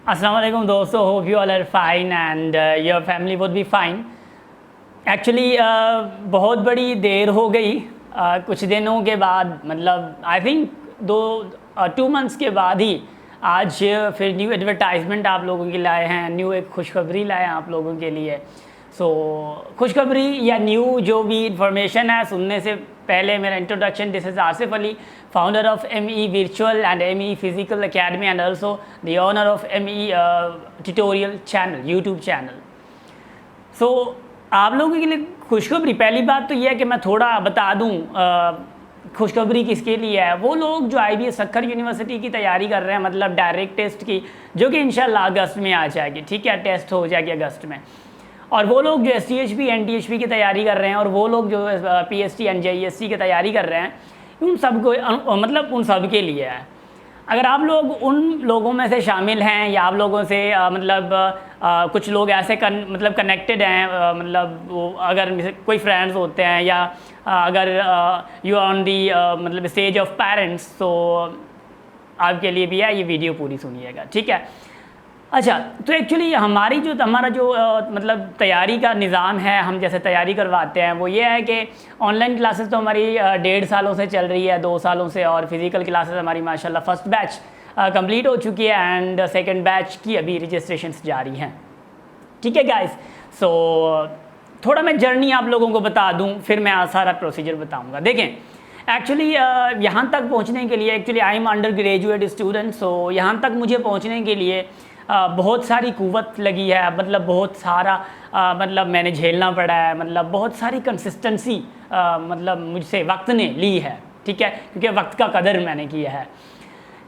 अस्सलाम वालेकुम दोस्तों, hope you all are fine and your family would be fine. Actually बहुत बड़ी देर हो गई, कुछ दिनों के बाद, मतलब आई थिंक 2 मंथ्स के बाद ही आज फिर न्यू एडवर्टाइजमेंट आप लोगों के लिए आए हैं, न्यू एक खुशखबरी लाए हैं आप लोगों के लिए। सो खुशखबरी या न्यू जो भी इंफॉर्मेशन है सुनने से पहले मेरा introduction, this is Asif Ali, founder of ME Virtual and ME Physical Academy and also the owner of ME tutorial channel, YouTube channel. So आप लोगों के लिए खुशखबरी, पहली बात तो यह है कि मैं थोड़ा बता दूं खुशखबरी किसके लिए है। वो लोग जो IBS सक्खर यूनिवर्सिटी की तैयारी कर रहे हैं, मतलब डायरेक्ट टेस्ट की, जो कि इंशाल्लाह अगस्त में आ जाएगी, ठीक है, टेस्ट हो जाएगी अगस्त में। और वो लोग जो STHP NTHP की तैयारी कर रहे हैं, और वो लोग जो PST NJESC की तैयारी कर रहे हैं, उन सब को, मतलब उन सब के लिए है। अगर आप लोग उन लोगों में से शामिल हैं या आप लोगों से कुछ लोग ऐसे मतलब कनेक्टेड हैं, मतलब वो अगर कोई फ्रेंड्स होते हैं या अगर यू आर ऑन दी मतलब स्टेज ऑफ पेरेंट्स, तो आपके लिए भी है, ये वीडियो पूरी सुनिएगा, ठीक है। अच्छा, तो एक्चुअली हमारा जो मतलब तैयारी का निज़ाम है, हम जैसे तैयारी करवाते हैं वो ये है कि ऑनलाइन क्लासेस तो हमारी 1.5 सालों से चल रही है, 2 सालों से, और फिज़िकल क्लासेस हमारी माशाल्लाह फर्स्ट बैच कंप्लीट हो चुकी है एंड सेकंड बैच की अभी रजिस्ट्रेशंस जारी हैं, ठीक है गाइस। सो थोड़ा मैं जर्नी आप लोगों को बता दूँ, फिर मैं सारा प्रोसीजर बताऊँगा। देखें, एक्चुअली यहाँ तक पहुँचने के लिए, actually I am under graduate student, so यहाँ तक मुझे पहुँचने के लिए बहुत सारी कुव्वत लगी है, मतलब बहुत सारा मतलब मैंने झेलना पड़ा है, मतलब बहुत सारी कंसिस्टेंसी मतलब मुझसे वक्त ने ली है, ठीक है, क्योंकि वक्त का कदर मैंने किया है।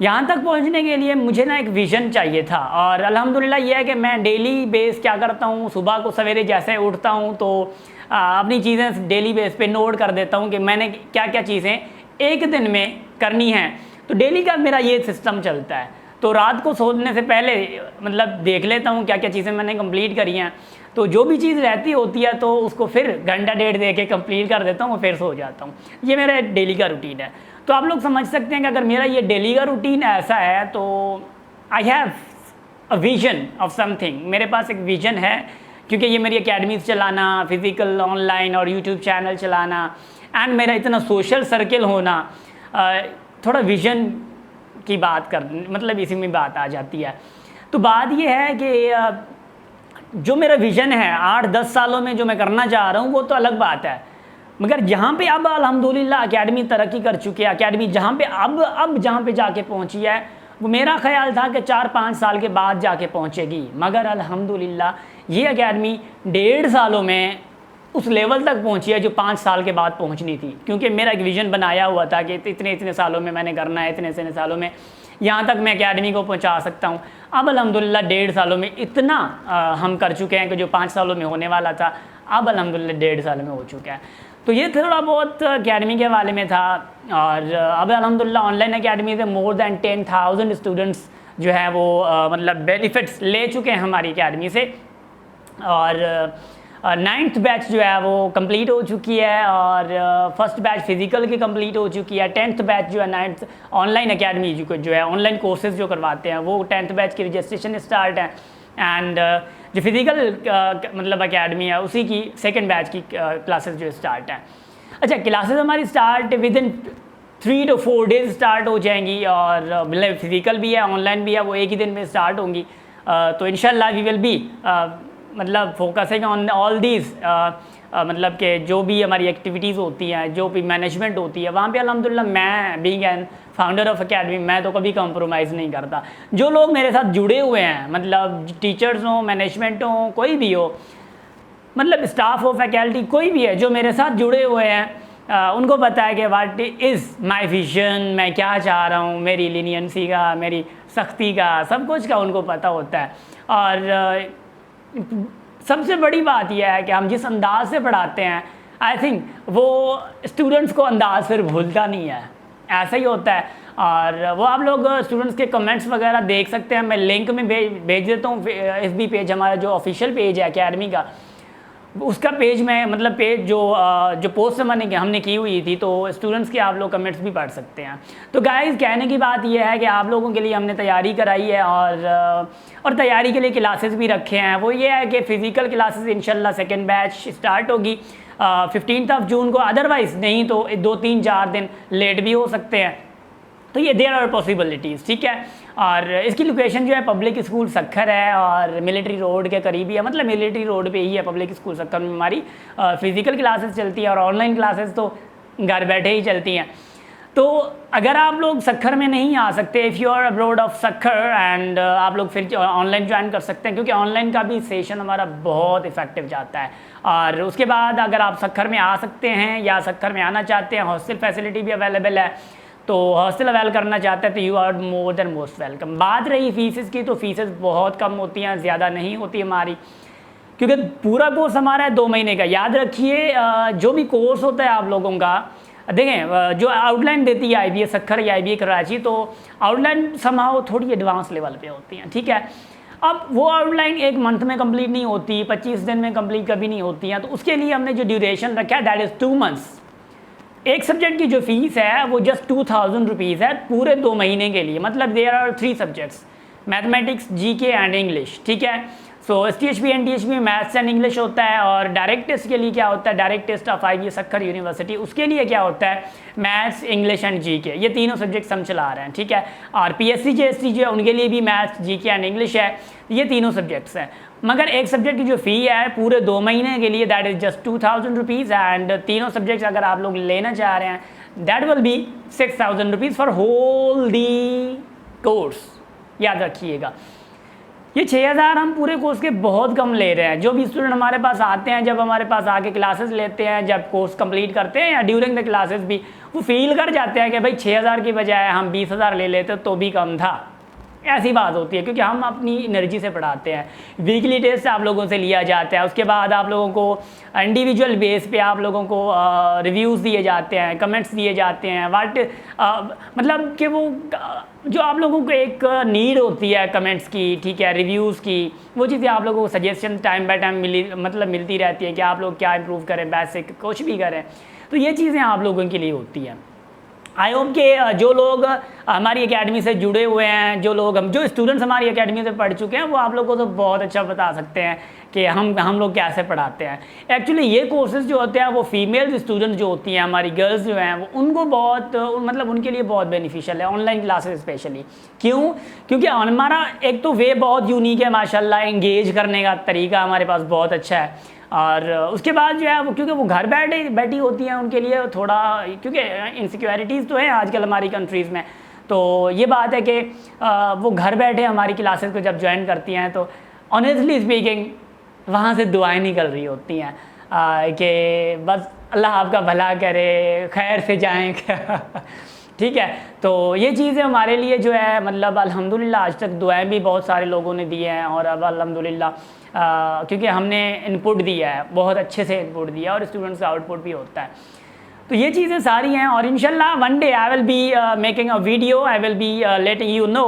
यहाँ तक पहुँचने के लिए मुझे ना एक विज़न चाहिए था, और अल्हम्दुलिल्लाह ये है कि मैं डेली बेस क्या करता हूँ, सुबह को सवेरे जैसे उठता हूँ तो अपनी चीज़ें डेली बेस पे नोट कर देता हूँ कि मैंने क्या क्या चीज़ें एक दिन में करनी हैं। तो डेली का मेरा ये सिस्टम चलता है। तो रात को सोने से पहले मतलब देख लेता हूँ क्या क्या चीज़ें मैंने कंप्लीट करी हैं, तो जो भी चीज़ रहती होती है तो उसको फिर घंटा डेढ़ दे के कंप्लीट कर देता हूँ, फिर सो जाता हूँ। ये मेरा डेली का रूटीन है। तो आप लोग समझ सकते हैं कि अगर मेरा ये डेली का रूटीन ऐसा है तो I have a vision of something, मेरे पास एक विजन है, क्योंकि ये मेरी अकेडमीज चलाना, फिज़िकल ऑनलाइन और यूट्यूब चैनल चलाना एंड मेरा इतना सोशल सर्किल होना, थोड़ा विजन की बात कर, मतलब इसी में बात आ जाती है। तो बात ये है कि जो मेरा विज़न है 8-10 सालों में जो मैं करना चाह रहा हूँ वो तो अलग बात है, मगर जहाँ पे अब अल्हम्दुलिल्लाह अकेडमी तरक्की कर चुकी है, अकेडमी जहाँ पे अब जहाँ पे जाके पहुँची है, वो मेरा ख्याल था कि 4-5 साल के बाद जाके पहुँचेगी, मगर अल्हम्दुलिल्लाह ये अकेडमी 1.5 सालों में उस लेवल तक पहुंची है जो 5 साल के बाद पहुंचनी थी। क्योंकि मेरा एक विज़न बनाया हुआ था कि इतने सालों में मैंने करना है, इतने सालों में यहाँ तक मैं एकेडमी को पहुंचा सकता हूँ। अब अल्हम्दुलिल्लाह 1.5 सालों में इतना हम कर चुके हैं कि जो 5 सालों में होने वाला था अब अल्हम्दुलिल्लाह 1.5 साल में हो चुका है। तो ये थोड़ा बहुत एकेडमी के हवाले में था। और अब अल्हम्दुलिल्लाह ऑनलाइन एकेडमी से मोर दैन 10,000 स्टूडेंट्स जो है वो मतलब बेनिफिट्स ले चुके हैं हमारी एकेडमी से, और 9th बैच जो है वो कंप्लीट हो चुकी है, और फर्स्ट बैच फिज़िकल की कंप्लीट हो चुकी है। 10th बैच जो है 9th ऑनलाइन एकेडमी जो है ऑनलाइन कोर्सेज जो करवाते हैं वो 10th बैच की रजिस्ट्रेशन स्टार्ट है, एंड जो फिज़िकल मतलब एकेडमी है उसी की 2nd बैच की क्लासेस जो स्टार्ट हैं। अच्छा, क्लासेस हमारी start within 3 to 4 days start हो जाएंगी, और मतलब फिज़िकल भी है ऑनलाइन भी है, वो एक ही दिन में स्टार्ट होंगी। तो इंशाल्लाह वी विल बी मतलब फोकसिंग ऑन ऑल दीज, मतलब कि जो भी हमारी एक्टिविटीज़ होती हैं, जो भी मैनेजमेंट होती है, वहाँ पे अल्हम्दुलिल्लाह मैं being an founder of academy मैं तो कभी कॉम्प्रोमाइज़ नहीं करता। जो लोग मेरे साथ जुड़े हुए हैं, मतलब टीचर्स हों, मैनेजमेंट हो, कोई भी हो, मतलब स्टाफ हो, फैकल्टी, कोई भी है जो मेरे साथ जुड़े हुए हैं, उनको पता है कि व्हाट इज़ माय विजन, मैं क्या चाह रहा हूँ, मेरी लीनियंसी का, मेरी सख्ती का, सब कुछ का उनको पता होता है। और सबसे बड़ी बात यह है कि हम जिस अंदाज से पढ़ाते हैं, आई थिंक वो स्टूडेंट्स को अंदाज फिर भूलता नहीं है, ऐसा ही होता है। और वो आप लोग स्टूडेंट्स के कमेंट्स वगैरह देख सकते हैं, मैं लिंक में भेज देता हूँ। FB पेज हमारा जो ऑफिशियल पेज है एकेडमी का, उसका पेज में मतलब पेज जो पोस्ट हमने की हुई थी, तो स्टूडेंट्स के आप लोग कमेंट्स भी पढ़ सकते हैं। तो गाइस कहने की बात यह है कि आप लोगों के लिए हमने तैयारी कराई है और तैयारी के लिए क्लासेस भी रखे हैं। वो ये है कि फ़िज़िकल क्लासेस इंशाल्लाह सेकेंड बैच स्टार्ट होगी 15 जून को, अदरवाइज़ नहीं तो 2-3-4 दिन लेट भी हो सकते हैं। तो ये देयर आर पॉसिबिलिटीज़, ठीक है। और इसकी लोकेशन जो है पब्लिक स्कूल सक्खर है और मिलिट्री रोड के करीब ही है, मतलब मिलिट्री रोड पे ही है पब्लिक स्कूल सक्खर में हमारी फ़िज़िकल क्लासेस चलती है और ऑनलाइन क्लासेस तो घर बैठे ही चलती हैं। तो अगर आप लोग सक्खर में नहीं आ सकते, if you are abroad of Sukkur and आप लोग फिर ऑनलाइन ज्वाइन कर सकते हैं, क्योंकि ऑनलाइन का भी सेशन हमारा बहुत इफेक्टिव जाता है। और उसके बाद अगर आप सक्खर में आ सकते हैं या सक्खर में आना चाहते हैं, हॉस्टल फैसिलिटी भी अवेलेबल है, तो हॉस्टल अवेल करना चाहते हैं तो you are more than most welcome. बात रही फीसेस की, तो फीसेस बहुत कम होती हैं, ज़्यादा नहीं होती हमारी, क्योंकि पूरा कोर्स हमारा है 2 महीने का। याद रखिए जो भी कोर्स होता है आप लोगों का, देखें जो आउटलाइन देती है IBA सक्खर या IBA कराची, तो आउटलाइन समहाउ थोड़ी एडवांस लेवल पे होती हैं, ठीक है। अब वो आउटलाइन 1 मंथ में कंप्लीट नहीं होती, 25 दिन में कंप्लीट कभी नहीं होती हैं, तो उसके लिए हमने जो ड्यूरेशन रखा है दैट इज़ 2 मंथ्स। एक सब्जेक्ट की जो फीस है वो जस्ट 2000 रुपीज़ है पूरे 2 महीने के लिए। मतलब there are 3 subjects, mathematics, GK and English, ठीक है। सो STHB NTHB में मैथ्स एंड इंग्लिश होता है। और डायरेक्ट टेस्ट के लिए क्या होता है, direct test of IBA Sukkur university, उसके लिए क्या होता है, मैथ्स, इंग्लिश एंड GK, ये तीनों सब्जेक्ट्स हम चला रहे हैं, ठीक है। और PSC JSC जो है उनके लिए भी मैथ्स, GK एंड इंग्लिश है, ये तीनों सब्जेक्ट्स हैं। मगर एक सब्जेक्ट की जो फ़ी है पूरे 2 महीने के लिए that is just 2000 rupees, and तीनों सब्जेक्ट्स अगर आप लोग लेना चाह रहे हैं that will be 6000 rupees for whole the course. याद रखिएगा, ये 6000 हम पूरे कोर्स के बहुत कम ले रहे हैं। जो भी स्टूडेंट हमारे पास आते हैं, जब हमारे पास आके क्लासेस लेते हैं, जब कोर्स कंप्लीट करते हैं या ड्यूरिंग द क्लासेस भी, वो फील कर जाते हैं कि भाई 6000 की बजाय हम 20000 ले लेते तो भी कम था। ऐसी बात होती है, क्योंकि हम अपनी एनर्जी से पढ़ाते हैं। वीकली टेस्ट आप लोगों से लिया जाता है, उसके बाद आप लोगों को इंडिविजुअल बेस पे आप लोगों को रिव्यूज़ दिए जाते हैं, कमेंट्स दिए जाते हैं। मतलब कि वो जो आप लोगों को एक नीड होती है कमेंट्स की, ठीक है, रिव्यूज़ की, वो चीज़ें आप लोगों को सजेशन टाइम बाय टाइम मिलती रहती है कि आप लोग क्या इम्प्रूव करें, बेसिक कुछ भी करें। तो ये चीज़ें आप लोगों के लिए होती हैं। आई होप कि जो लोग हमारी एकेडमी से जुड़े हुए हैं, जो स्टूडेंट्स हमारी एकेडमी से पढ़ चुके हैं, वो आप लोगों को तो बहुत अच्छा बता सकते हैं कि हम लोग कैसे पढ़ाते हैं। एक्चुअली ये कोर्सेज जो होते हैं वो फीमेल स्टूडेंट्स जो होती हैं, हमारी गर्ल्स जो हैं, वो उनको बहुत मतलब उनके लिए बहुत बेनिफिशियल है, ऑनलाइन क्लासेस स्पेशली। क्यों? क्योंकि हमारा एक तो वे बहुत यूनिक है माशाल्लाह, एंगेज करने का तरीका हमारे पास बहुत अच्छा है। और उसके बाद जो है वो, क्योंकि वो घर बैठी होती हैं, उनके लिए थोड़ा, क्योंकि इनसिक्योरिटीज़ तो हैं आजकल हमारी कंट्रीज़ में, तो ये बात है कि वो घर बैठे हमारी क्लासेस को जब ज्वाइन करती हैं तो ऑनेस्टली स्पीकिंग वहाँ से दुआएं निकल रही होती हैं कि बस अल्लाह आपका भला करे, खैर से जाएँ ठीक है। तो ये चीज़ें हमारे लिए जो है, मतलब अल्हम्दुलिल्लाह आज तक दुआएं भी बहुत सारे लोगों ने दी हैं, और अब अल्हम्दुलिल्लाह क्योंकि हमने इनपुट दिया है, बहुत अच्छे से इनपुट दिया, और स्टूडेंट्स का आउटपुट भी होता है। तो ये चीज़ें सारी हैं, और इंशाल्लाह one day I will be making a video, I will be letting you know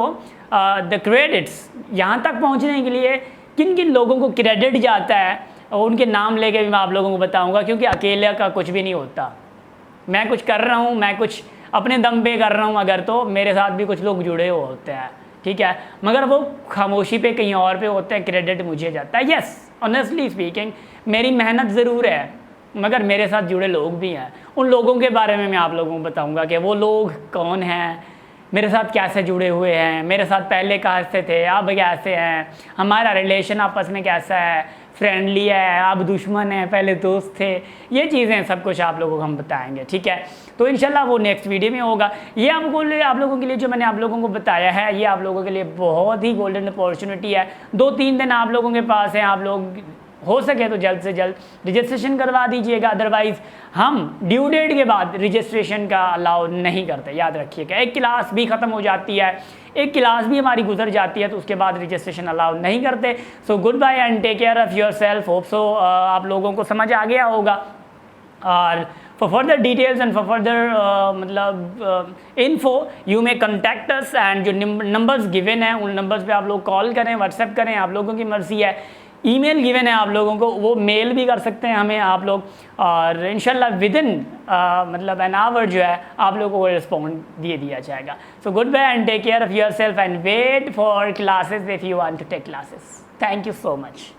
the credits. यहाँ तक पहुँचने के लिए किन किन लोगों को क्रेडिट जाता है, और उनके नाम लेके भी मैं आप लोगों को बताऊँगा, क्योंकि अकेले का कुछ भी नहीं होता। मैं कुछ कर रहा हूँ, मैं कुछ अपने दम पे कर रहा हूँ अगर, तो मेरे साथ भी कुछ लोग जुड़े हुए होते हैं, ठीक है, मगर वो खामोशी पे कहीं और पे होते हैं, क्रेडिट मुझे जाता है। यस, ऑनेस्टली स्पीकिंग मेरी मेहनत ज़रूर है, मगर मेरे साथ जुड़े लोग भी हैं। उन लोगों के बारे में मैं आप लोगों को बताऊंगा कि वो लोग कौन हैं, मेरे साथ कैसे जुड़े हुए हैं, मेरे साथ पहले कैसे थे, अब कैसे हैं, हमारा रिलेशन आपस में कैसा है, फ्रेंडली है, अब दुश्मन है, पहले दोस्त थे। ये चीज़ें सब कुछ आप लोगों को हम बताएंगे, ठीक है। तो इंशाल्लाह वो नेक्स्ट वीडियो में होगा। ये आप लोगों के लिए जो मैंने आप लोगों को बताया है, ये आप लोगों के लिए बहुत ही गोल्डन अपॉर्चुनिटी है। 2-3 दिन आप लोगों के पास हैं, आप लोग हो सके तो जल्द से जल्द रजिस्ट्रेशन करवा दीजिएगा, अदरवाइज़ हम ड्यू डेट के बाद रजिस्ट्रेशन का अलाउ नहीं करते, याद रखिएगा। एक क्लास भी ख़त्म हो जाती है, एक क्लास भी हमारी गुजर जाती है, तो उसके बाद रजिस्ट्रेशन अलाउ नहीं करते। So good bye and take care of your self. Hope so आप लोगों को समझ आ गया होगा। और for further details and for further info you may contact us, and जो नंबर्स गिवन हैं उन नंबर्स पे आप लोग कॉल करें, व्हाट्सएप करें, आप लोगों की मर्ज़ी है। ईमेल गिवन है आप लोगों को, वो मेल भी कर सकते हैं हमें आप लोग, और इंशाल्लाह विदिन मतलब एन आवर जो है आप लोगों को रिस्पॉन्ड दिया जाएगा. So good bye and take care of your self and wait for classes if you want to take classes. Thank you so much.